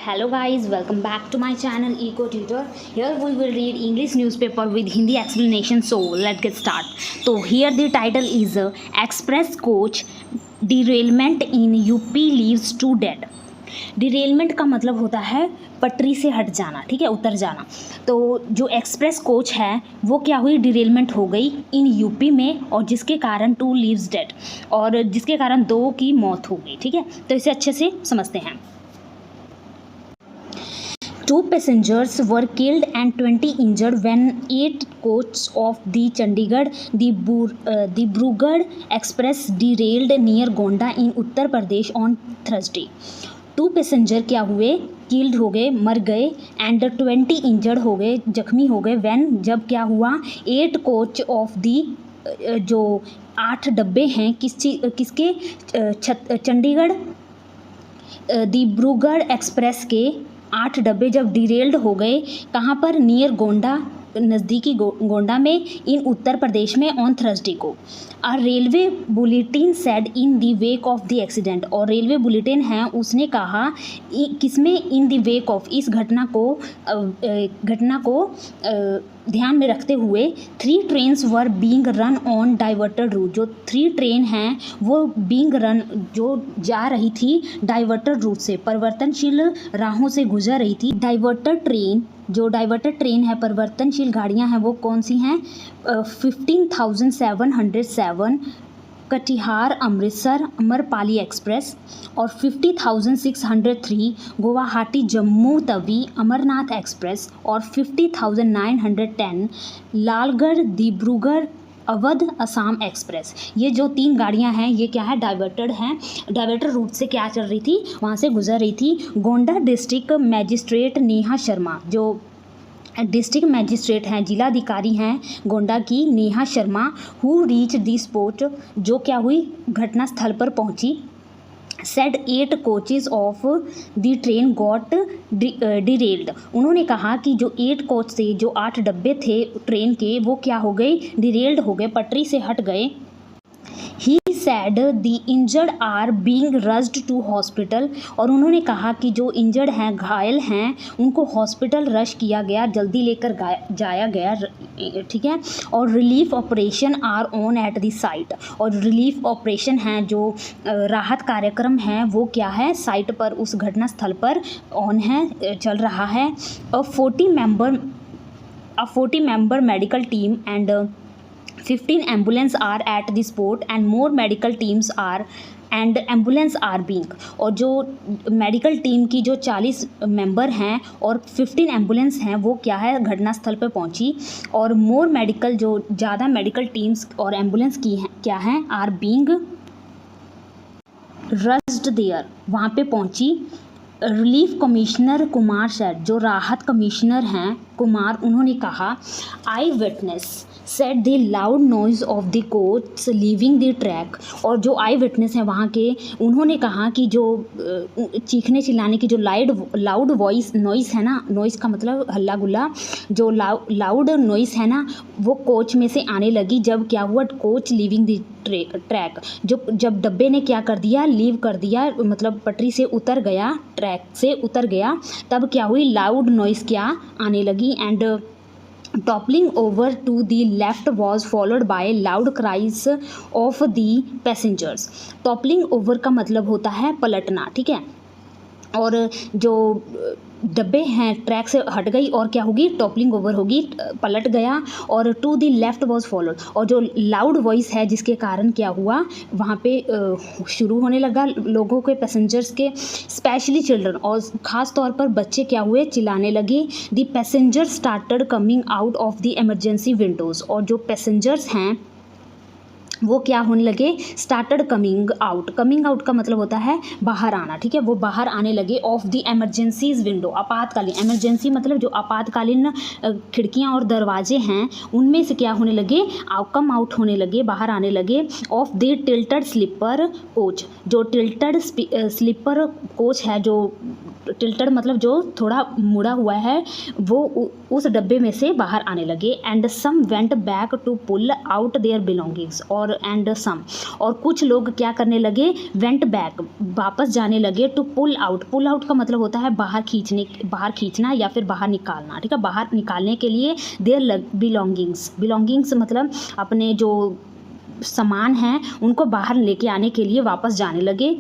Hello guys, welcome back to my channel Eco Tutor. Here we will read English newspaper with Hindi explanation. So let's get start. So here the title is Express Coach Derailment in UP leaves 2 dead. Derailment का मतलब होता है पटरी से हट जाना, ठीक है, उतर जाना। तो जो एक्सप्रेस कोच है वो क्या हुई, डिरेलमेंट हो गई इन यूपी में, और जिसके कारण 2 लीव्स डेड, और जिसके कारण 2 की मौत हो गई, ठीक है। तो इसे अच्छे से समझते हैं। 2 passengers were killed and 20 injured when 8 coaches of the Chandigarh-Dibrugarh Express derailed near Gonda in Uttar Pradesh on Thursday. 2 passenger क्या हुए, किल्ड हो गए, मर गए, एंड 20 इंजर्ड हो गए, जख्मी हो गए, व्हेन जब क्या हुआ, 8 कोच ऑफ दी जो 8 डब्बे हैं किसके चंडीगढ़ डिब्रूगढ़ एक्सप्रेस के 8 डब्बे जब डिरेल्ड हो गए, कहाँ पर, नियर गोंडा, नज़दीकी गोंडा में, इन उत्तर प्रदेश में, ऑन थर्सडे को। और railway bulletin said in the wake of the accident, और रेलवे बुलेटिन है उसने कहा किसमें, इन द वेक ऑफ, इस घटना को ध्यान में रखते हुए 3 trains were being run on diverted route, जो 3 ट्रेन हैं वो बीइंग रन, जो जा रही थी डाइवर्टेड रूट से, परिवर्तनशील राहों से गुजर रही थी। डाइवर्टेड ट्रेन है, परिवर्तनशील गाड़ियां हैं, वो कौन सी हैं, 15,707 कटिहार अमृतसर अमरपाली एक्सप्रेस, और 50,603 गुवाहाटी जम्मू तवी अमरनाथ एक्सप्रेस, और 50,910 लालगढ़ डिब्रूगढ़ अवध असम एक्सप्रेस। ये जो 3 गाड़ियां हैं ये क्या है, डाइवर्टेड हैं, डाइवर्टेड रूट से क्या चल रही थी, वहाँ से गुजर रही थी। गोंडा डिस्ट्रिक्ट मैजिस्ट्रेट नेहा शर्मा, जो डिस्ट्रिक्ट मैजिस्ट्रेट हैं, जिलाधिकारी हैं गोंडा की, Neha Sharma, who reach the spot, जो क्या हुई, घटनास्थल पर पहुंची, said 8 coaches of the train got derailed, उन्होंने कहा कि जो 8 कोच थे, जो 8 डब्बे थे ट्रेन के, वो क्या हो गए, डिरेल्ड हो गए, पटरी से हट गए। He said the injured are being rushed to hospital, और उन्होंने कहा कि जो इंजर्ड हैं, घायल हैं, उनको हॉस्पिटल रश किया गया, जल्दी लेकर जाया गया, ठीक है। और relief operation are on at the site, और रिलीफ ऑपरेशन हैं, जो राहत कार्यक्रम हैं, वो क्या है, साइट पर, उस घटनास्थल पर ऑन है, चल रहा है। 40 member medical team and 15 ambulance are at the spot and more medical teams are and ambulance are being, और जो मेडिकल टीम की जो 40 मेंबर हैं और 15 एम्बुलेंस हैं, वो क्या है, घटनास्थल पर पहुंची, और मोर मेडिकल, जो ज़्यादा मेडिकल टीम्स और एम्बुलेंस की हैं क्या हैं, आर बीइंग रश्ड देयर, वहाँ पे पहुंची। रिलीफ कमिश्नर कुमार सेड, जो राहत कमिश्नर हैं कुमार, उन्होंने कहा, eyewitness said the loud noise of the coach leaving the track, और जो आई विटनेस हैं वहाँ के, उन्होंने कहा कि जो चीखने चिल्लाने की जो लाउड नॉइस है ना, नॉइस का मतलब हल्ला गुल्ला, जो लाउड नॉइस है ना, वो कोच में से आने लगी, जब क्या हुआ, कोच लीविंग द ट्रैक, जब डब्बे ने क्या कर दिया, लीव कर दिया, मतलब पटरी से उतर गया, ट्रैक से उतर गया, तब क्या हुई, लाउड नॉइस क्या आने लगी, and toppling over to the left was followed by loud cries of the passengers. toppling over का मतलब होता है पलटना, ठीक है, और जो डब्बे हैं ट्रैक से हट गई, और क्या होगी, टॉपलिंग ओवर होगी, पलट गया, और to the left was followed, और जो लाउड वॉइस है जिसके कारण क्या हुआ, वहाँ पे शुरू होने लगा लोगों के, पैसेंजर्स के, स्पेशली चिल्ड्रन, और ख़ास तौर पर बच्चे क्या हुए, चिल्लाने लगे। The passenger started coming out of the emergency Windows, और जो पैसेंजर्स हैं वो क्या होने लगे, स्टार्टेड कमिंग आउट का मतलब होता है बाहर आना, ठीक है, वो बाहर आने लगे, ऑफ द एमरजेंसीज विंडो, आपातकालीन, एमरजेंसी मतलब जो आपातकालीन खिड़कियां और दरवाजे हैं, उनमें से क्या होने लगे, कम आउट होने लगे, बाहर आने लगे, off the tilted sleeper coach, जो टिल्टेड स्लीपर कोच है, जो टिल्टेड मतलब जो थोड़ा मुड़ा हुआ है, वो उस डब्बे में से बाहर आने लगे। And some went back to pull out their belongings, और कुछ लोग क्या करने लगे, वेंट बैक वापस जाने लगे, टू पुल आउट का मतलब होता है बाहर खींचना या फिर बाहर निकालना, ठीक है, बाहर निकालने के लिए देयर बिलोंगिंग्स मतलब अपने जो सामान हैं उनको बाहर लेके आने के लिए वापस जाने लगे।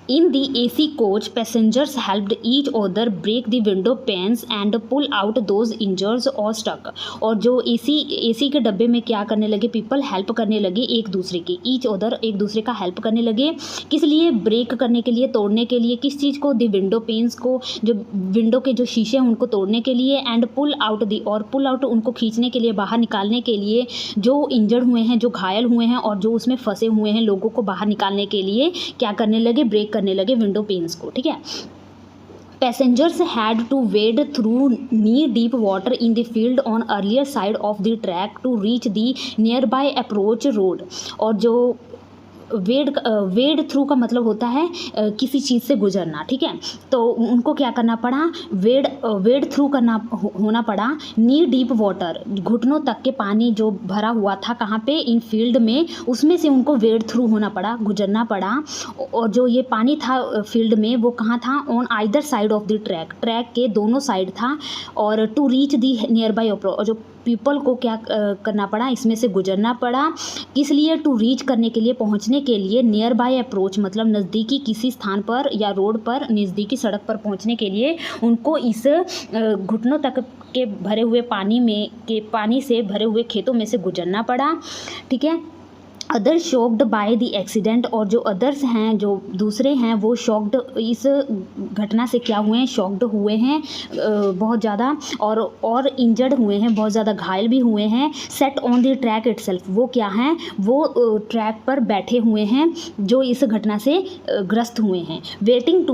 In the AC coach, passengers helped each other break the window panes and pull out those injured or stuck. और जो AC के डब्बे में क्या करने लगे, पीपल हेल्प करने लगे एक दूसरे की, ईच अदर एक दूसरे का हेल्प करने लगे, किस लिए, ब्रेक करने के लिए, तोड़ने के लिए, किस चीज़ को, दी विंडो पेन्स को, जो विंडो के जो शीशे हैं उनको तोड़ने के लिए, एंड पुल आउट उनको खींचने के लिए, बाहर निकालने के लिए, जो इंजर्ड हुए हैं, जो घायल हुए हैं और जो उसमें फंसे हुए हैं लोगों को बाहर निकालने के लिए क्या करने लगे, ब्रेक करने लगे विंडो पेन्स को, ठीक है। Passengers had to wade through knee-deep water in the field on earlier side of the track to reach the nearby approach road। और जो वेड थ्रू का मतलब होता है किसी चीज़ से गुजरना, ठीक है, तो उनको क्या करना पड़ा, वेड थ्रू होना पड़ा, नी डीप वाटर, घुटनों तक के पानी जो भरा हुआ था कहाँ पे, इन फील्ड में, उसमें से उनको वेड थ्रू होना पड़ा, गुजरना पड़ा। और जो ये पानी था फील्ड में वो कहाँ था, on either side of the track के दोनों साइड था। और to reach the nearby approach, जो पीपल को क्या करना पड़ा, इसमें से गुजरना पड़ा, किस लिए, टू रीच करने के लिए, पहुंचने के लिए, नियर बाय अप्रोच मतलब नज़दीकी किसी स्थान पर या रोड पर, नज़दीकी सड़क पर पहुंचने के लिए उनको इस घुटनों तक के भरे हुए पानी से भरे हुए खेतों में से गुजरना पड़ा, ठीक है। Other shocked by the accident, और जो अदर्स हैं, जो दूसरे हैं, वो शॉक्ड, इस घटना से क्या हुए हैं, शॉक्ड हुए हैं बहुत ज़्यादा, और इंजर्ड हुए हैं, बहुत ज़्यादा घायल भी हुए हैं। Set on the track itself, वो क्या हैं, वो ट्रैक पर बैठे हुए हैं जो इस घटना से ग्रस्त हुए हैं। वेटिंग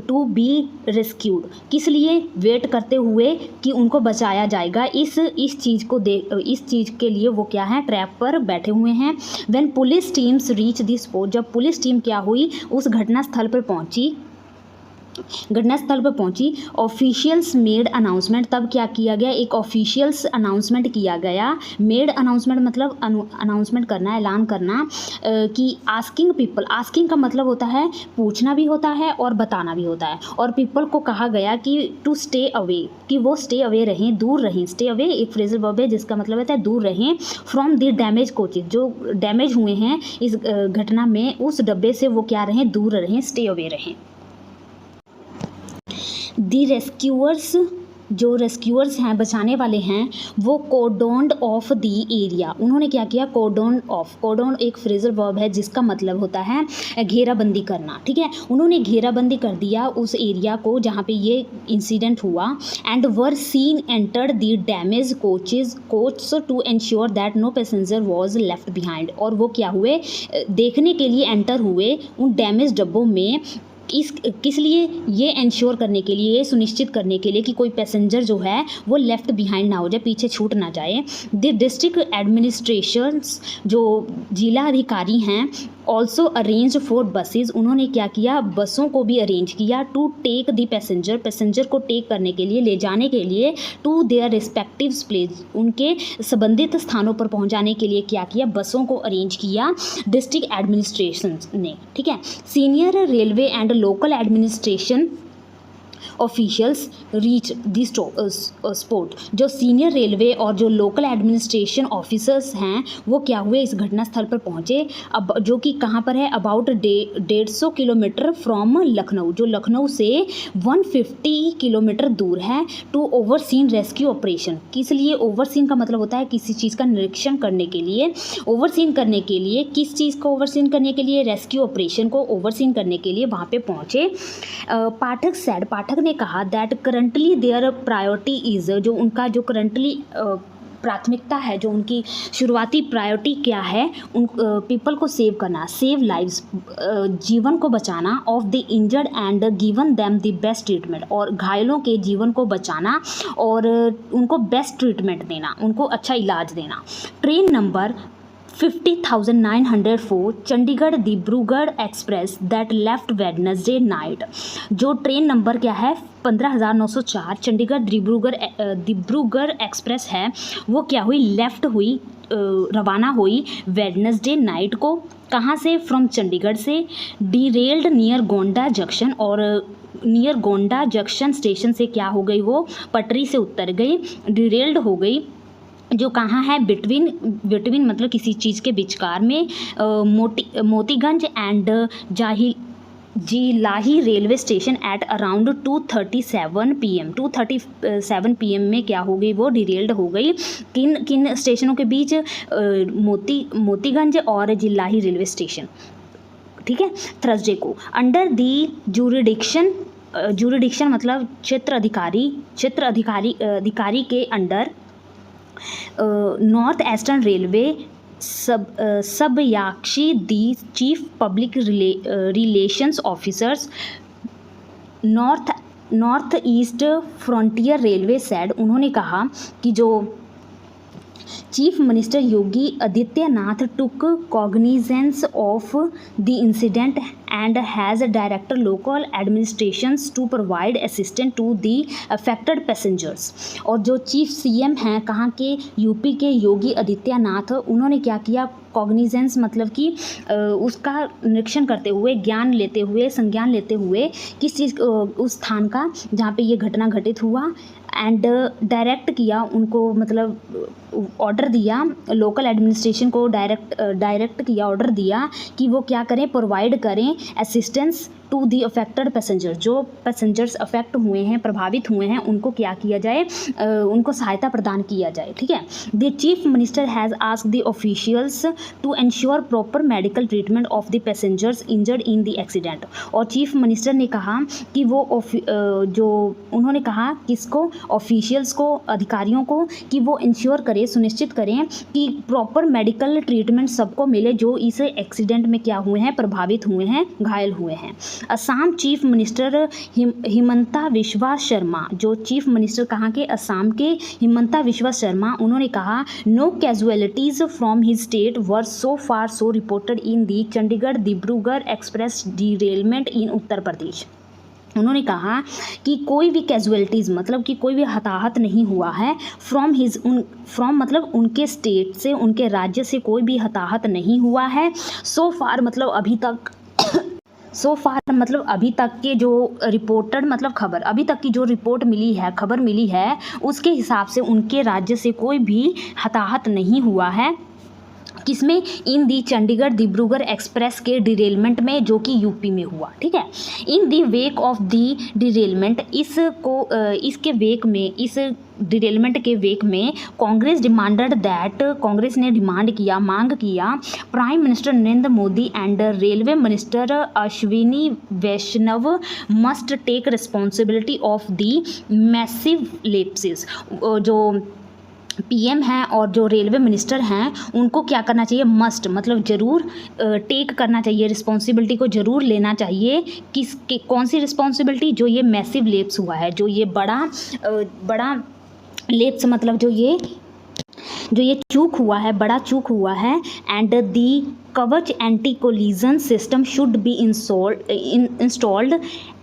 टू बी रेस्क्यूड, किस लिए, वेट करते हुए कि उनको बचाया जाएगा, इस चीज़ के लिए वो क्या है, ट्रैक पर बैठे हुए हैं। When police teams reach the spot, जब पुलिस टीम क्या हुई, उस घटनास्थल पर पहुंची, ऑफिशियल्स मेड अनाउंसमेंट, तब क्या किया गया, एक ऑफिशियल्स अनाउंसमेंट किया गया। मेड अनाउंसमेंट मतलब अनाउंसमेंट करना, ऐलान करना, कि आस्किंग का मतलब होता है पूछना भी होता है और बताना भी होता है। और पीपल को कहा गया कि टू स्टे अवे, कि वो स्टे अवे रहें, दूर रहें। स्टे अवे एक फ्रेजल वर्ब है जिसका मतलब होता है दूर रहें, फ्रॉम द डैमेज कोचेज, जो डैमेज हुए हैं इस घटना में, उस डब्बे से वो क्या रहें, दूर रहें, स्टे अवे रहें। दी रेस्क्यूअर्स, जो रेस्क्यूअर्स हैं, बचाने वाले हैं, वो कोर्डोन्ड ऑफ दी एरिया, उन्होंने क्या किया, कोर्डोन एक फ्रेजल वर्ब है जिसका मतलब होता है घेराबंदी करना, ठीक है, उन्होंने घेराबंदी कर दिया उस एरिया को जहाँ पे ये इंसिडेंट हुआ। And were seen entered the damage coach to ensure that no passenger was left behind, और वो क्या हुए, देखने के लिए एंटर हुए उन डैमेज डब्बों में, किस लिए, ये इंश्योर करने के लिए, ये सुनिश्चित करने के लिए कि कोई पैसेंजर जो है वो लेफ़्ट बिहाइंड ना हो जाए, पीछे छूट ना जाए। द डिस्ट्रिक्ट एडमिनिस्ट्रेशंस, जो जिला अधिकारी हैं, ऑल्सो अरेंज फॉर बसेज, उन्होंने क्या किया, बसों को भी अरेंज किया, टू टेक द पैसेंजर को टेक करने के लिए, ले जाने के लिए, टू देयर रिस्पेक्टिव प्लेस, उनके संबंधित स्थानों पर पहुंचाने के लिए क्या किया, बसों को अरेंज किया डिस्ट्रिक्ट एडमिनिस्ट्रेशन ने, ठीक है। Senior railway and local administration officials reach the spot, जो सीनियर रेलवे और जो लोकल एडमिनिस्ट्रेशन ऑफिसर्स हैं वो क्या हुए, इस घटनास्थल पर पहुँचे, अब जो कि कहाँ पर है, अबाउट 150 किलोमीटर फ्रॉम लखनऊ, जो लखनऊ से 150 किलोमीटर दूर है, टू ओवरसीन रेस्क्यू ऑपरेशन, किस लिए, ओवरसीन का मतलब होता है किसी चीज़ का निरीक्षण करने के लिए, ओवरसीन करने के लिए, किस चीज़ को ओवरसीन करने के लिए, रेस्क्यू ऑपरेशन को ओवरसीन करने के लिए वहाँ पे पहुँचे। पाठक ने कहा that currently there priority is, जो उनका जो करंटली प्राथमिकता है, जो उनकी शुरुआती प्रायोरिटी क्या है, उन पीपल को सेव करना, सेव लाइव्स, जीवन को बचाना, of the injured and given them the best treatment, और घायलों के जीवन को बचाना और उनको बेस्ट ट्रीटमेंट देना, उनको अच्छा इलाज देना। Train number 50,904 Chandigarh Dibrugarh express that left Wednesday night. जो ट्रेन नंबर क्या है 15,904 चंडीगढ़ डिब्रूगढ़ एक्सप्रेस है वो क्या हुई, लेफ्ट हुई, रवाना हुई वेडनेसडे नाइट को। कहाँ से, फ्रॉम चंडीगढ़ से। डीरेल्ड नियर गोंडा जंक्शन, और नियर गोंडा जंक्शन स्टेशन से क्या हो गई, वो पटरी से उतर गई, डीरेल्ड हो गई। जो कहाँ है, बिटवीन मतलब किसी चीज़ के विचकार में, Motiganj and Jhilahi railway station at around 2:37 PM 2:37 PM में क्या हो गई, वो डिरेल्ड हो गई। किन स्टेशनों के बीच, मोतीगंज और जिलाही रेलवे स्टेशन, ठीक है, थर्सडे को। अंडर दी जुरिडिक्शन मतलब क्षेत्र अधिकारी के under North Eastern Railway Sabyasachi De chief public relations officers North East Frontier Railway said, उन्होंने कहा कि जो chief minister Yogi Adityanath took cognizance of the incident and has directed local administrations to provide assistance to the affected passengers। और जो chief CM हैं कहाँ के, UP के योगी आदित्यनाथ, उन्होंने क्या किया, कॉग्निजेंस मतलब कि उसका निरीक्षण करते हुए, ज्ञान लेते हुए, संज्ञान लेते हुए किस चीज़, उस स्थान का जहाँ पे ये घटना घटित हुआ, एंड डायरेक्ट किया उनको, मतलब ऑर्डर दिया लोकल एडमिनिस्ट्रेशन को, डायरेक्ट किया, ऑर्डर दिया कि वो क्या करें, प्रोवाइड करें assistance to the affected passenger. जो पैसेंजर्स अफेक्ट हुए हैं, प्रभावित हुए हैं, उनको क्या किया जाए, उनको सहायता प्रदान किया जाए, ठीक है। The chief minister has asked the officials to ensure proper medical treatment of the passengers injured in the accident. और चीफ मिनिस्टर ने कहा कि वो उन्होंने कहा किसको, ऑफिशियल्स को, अधिकारियों को, कि वो इंश्योर करें, सुनिश्चित करें कि प्रॉपर मेडिकल ट्रीटमेंट सबको मिले जो इस एक्सीडेंट में क्या हुए हैं, प्रभावित हुए हैं, घायल हुए हैं। असम चीफ मिनिस्टर हिमंता बिस्वा शर्मा, जो चीफ मिनिस्टर कहाँ के, असम के हिमंता बिस्वा शर्मा, उन्होंने कहा no casualties from his state were so far so reported in the Chandigarh Dibrugarh Express derailment in Uttar Pradesh. उन्होंने कहा कि कोई भी कैजुअलिटीज़ मतलब कि कोई भी हताहत नहीं हुआ है, फ्रॉम मतलब उनके स्टेट से, उनके राज्य से कोई भी हताहत नहीं हुआ है। सो फार मतलब अभी तक, सो फार मतलब अभी तक के जो रिपोर्टेड मतलब खबर, अभी तक की जो रिपोर्ट मिली है, खबर मिली है, उसके हिसाब से उनके राज्य से कोई भी हताहत नहीं हुआ है। किसमें, इन दी चंडीगढ़ डिब्रूगढ़ एक्सप्रेस के डिरेलमेंट में, जो कि यूपी में हुआ, ठीक है। इन दी वेक ऑफ दी डिरेलमेंट, इसके वेक में, इस डिरेलमेंट के वेक में कांग्रेस डिमांडेड दैट, कांग्रेस ने डिमांड किया, मांग किया, prime minister Narendra Modi and railway minister Ashwini Vaishnaw must take responsibility of the massive lapses. जो पीएम हैं और जो रेलवे मिनिस्टर हैं उनको क्या करना चाहिए, मस्ट मतलब ज़रूर टेक करना चाहिए, रिस्पॉन्सिबिलिटी को ज़रूर लेना चाहिए। कौन सी रिस्पॉन्सिबिलिटी, जो ये मैसिव लेप्स हुआ है, जो ये बड़ा लेप्स मतलब जो ये चूक हुआ है, बड़ा चूक हुआ है। And the Kavach anti collision system should be installed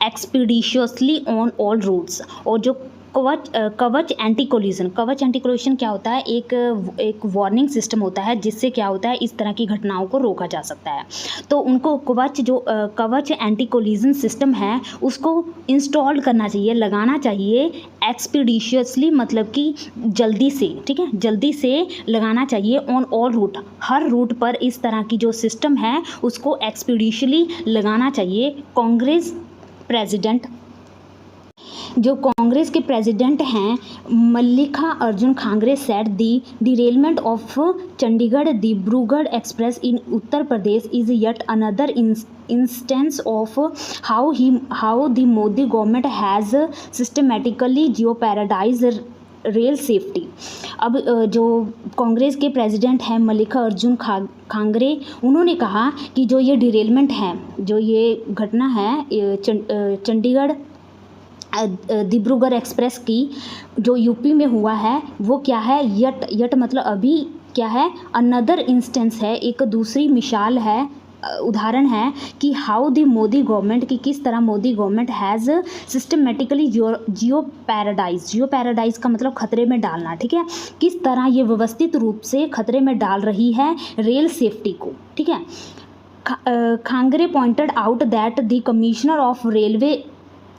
expeditiously on all routes. और जो कवच एंटी कोलिजन क्या होता है, एक वार्निंग सिस्टम होता है जिससे क्या होता है, इस तरह की घटनाओं को रोका जा सकता है। तो उनको कवच एंटी कोलिजन सिस्टम है उसको इंस्टॉल करना चाहिए, लगाना चाहिए एक्सपीडिशियसली मतलब कि जल्दी से, ठीक है, जल्दी से लगाना चाहिए ऑन ऑल रूट, हर रूट पर इस तरह की जो सिस्टम है उसको एक्सपीडिशियसली लगाना चाहिए। जो कांग्रेस के प्रेसिडेंट हैं मल्लिका अर्जुन खड़गे said the derailment of Chandigarh Dibrugarh Express in Uttar Pradesh is yet another instance of how the Modi government has systematically jeopardised rail safety. अब जो कांग्रेस के प्रेसिडेंट हैं मल्लिका अर्जुन खड़गे, उन्होंने कहा कि जो ये डिरेलमेंट है, जो ये घटना है चंडीगढ़ डिब्रूगढ़ एक्सप्रेस की जो यूपी में हुआ है, वो क्या है, यट मतलब क्या है, अनदर इंस्टेंस है, एक दूसरी मिसाल है, उदाहरण है कि हाउ द मोदी गवर्नमेंट, कि किस तरह Modi government has systematically Jio paradise का मतलब खतरे में डालना, ठीक है, किस तरह ये व्यवस्थित रूप से खतरे में डाल रही है रेल सेफ्टी को, ठीक है। खांगरे pointed out that the commissioner of railway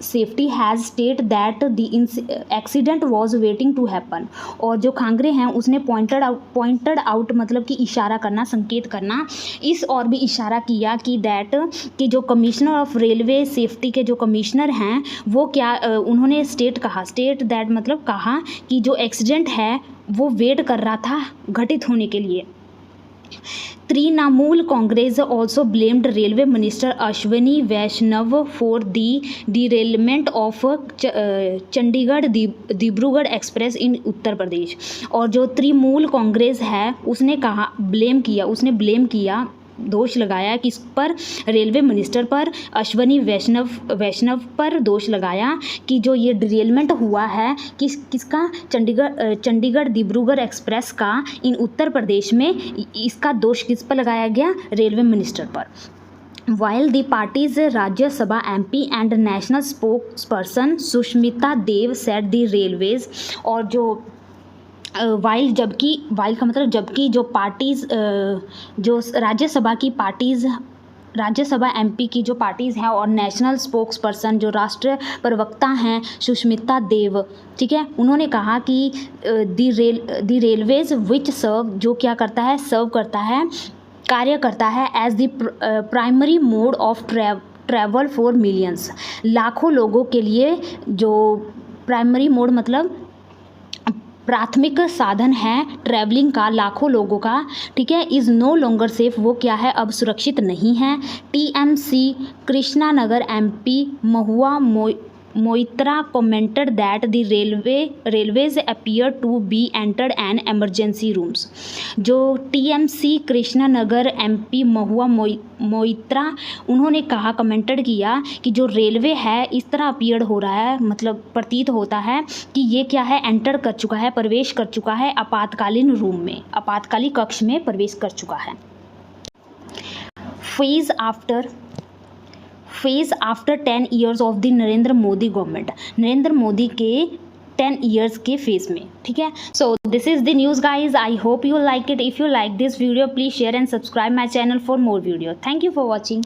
safety has state that the accident was waiting to happen, और जो खांगरे हैं उसने पॉइंटेड आउट मतलब कि इशारा करना, संकेत करना, इस और भी इशारा किया कि दैट कि जो कमिश्नर ऑफ रेलवे सेफ्टी के जो कमिश्नर हैं वो क्या उन्होंने स्टेट दैट मतलब कहा कि जो एक्सीडेंट है वो वेट कर रहा था घटित होने के लिए। Trinamool Congress also blamed Railway Minister Ashwini Vaishnav for the derailment of Chandigarh-Dibrugarh Express in Uttar Pradesh, और जो तृणमूल कांग्रेस है उसने कहा, ब्लेम किया, दोष लगाया किस पर, रेलवे मिनिस्टर पर, अश्वनी वैष्णव पर दोष लगाया कि जो ये डिरेलमेंट हुआ है किसका, चंडीगढ़ डिब्रूगढ़ एक्सप्रेस का इन उत्तर प्रदेश में, इसका दोष किस पर लगाया गया, रेलवे मिनिस्टर पर। While the party's Rajya Sabha MP and national spokesperson Sushmita Dev said the railways, और जो वाइल का मतलब जबकि जो पार्टीज़ जो राज्यसभा एमपी की जो पार्टीज़ हैं और नेशनल स्पोक्स पर्सन जो राष्ट्रीय प्रवक्ता हैं सुष्मिता देव, ठीक है, उन्होंने कहा कि द रेलवेज विच सर्व, जो क्या करता है, कार्य करता है as the primary mode of travel for millions, लाखों लोगों के लिए जो प्राइमरी मोड मतलब प्राथमिक साधन है ट्रैवलिंग का लाखों लोगों का, ठीक है, इज़ नो लॉन्गर सेफ, वो क्या है, अब सुरक्षित नहीं है। TMC Krishnanagar MP Mahua Moitra commented that the railways appear to be entered an emergency rooms, जो टीएमसी कृष्णानगर एमपी महुआ मोइत्रा उन्होंने कहा, कमेंटेड किया कि जो रेलवे है इस तरह अपीयर हो रहा है, मतलब प्रतीत होता है कि ये क्या है, एंटर कर चुका है, प्रवेश कर चुका है आपातकालीन रूम में, आपातकालीन कक्ष में प्रवेश कर चुका है। Phase after 10 years of the Narendra Modi government, Narendra Modi के 10 ईयर्स के फेज में, ठीक है। So this is the news guys, I hope you like it. If you like this video please share and subscribe my channel for more video. Thank you for watching.